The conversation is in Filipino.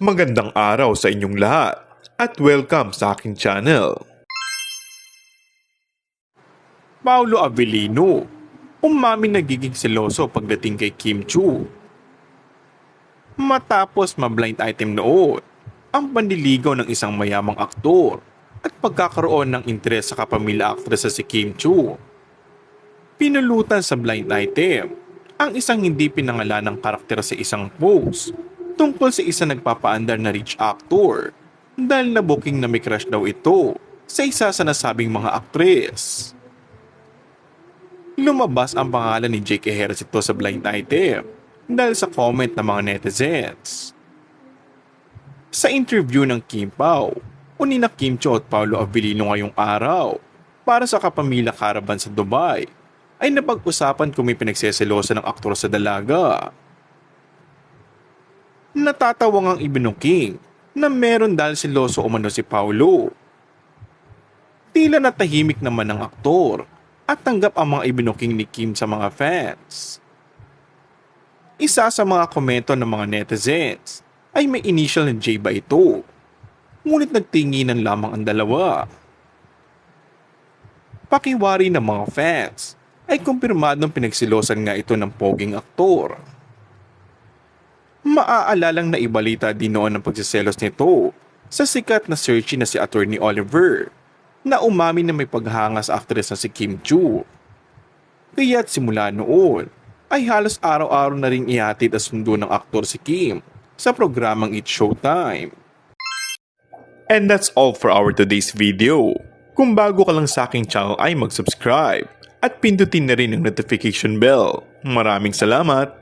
Magandang araw sa inyong lahat at welcome sa aking channel. Paolo Avellino, umamin nagiging seloso pagdating kay Kim Chiu. Matapos ma-blind item noon, ang panliligaw ng isang mayamang aktor at pagkakaroon ng interes sa kapamilya aktres sa si Kim Chiu. Pinulutan sa blind item ang isang hindi pinangalanang karakter sa isang post tungkol sa isang nagpapaandar na rich actor dahil na-booking na may crush daw ito sa isa sa nasabing mga aktres. Lumabas ang pangalan ni Jake Ejercito sa blind item dahil sa comment ng mga netizens. Sa interview ng Kim Pao, unina Kim Chiu at Paolo Avellino ngayong araw para sa Kapamilya Caravan sa Dubai ay napag-usapan kung may pinagseselosa ng aktor sa dalaga. Natatawang ang ibinuking na meron dahil seloso umano si Paolo. Tila natahimik naman ng aktor at tanggap ang mga ibinuking ni Kim sa mga fans. Isa sa mga komento ng mga netizens ay may initial na J ba ito? Ngunit nagtinginan lamang ang dalawa. Pakiwari ng mga fans ay kumpirmadong pinagsilosan nga ito ng poging aktor. Maaalalang naibalita din noon ang pagsiselos nito sa sikat na searchy na si Attorney Oliver na umamin na may paghanga sa aktres na si Kim Chiu. Kaya't simula noon ay halos araw-araw na ring ihatid ang sundo ng aktor si Kim sa programang It's Showtime. And that's all for our today's video. Kung bago ka lang sa aking channel ay mag-subscribe at pindutin na rin ang notification bell. Maraming salamat!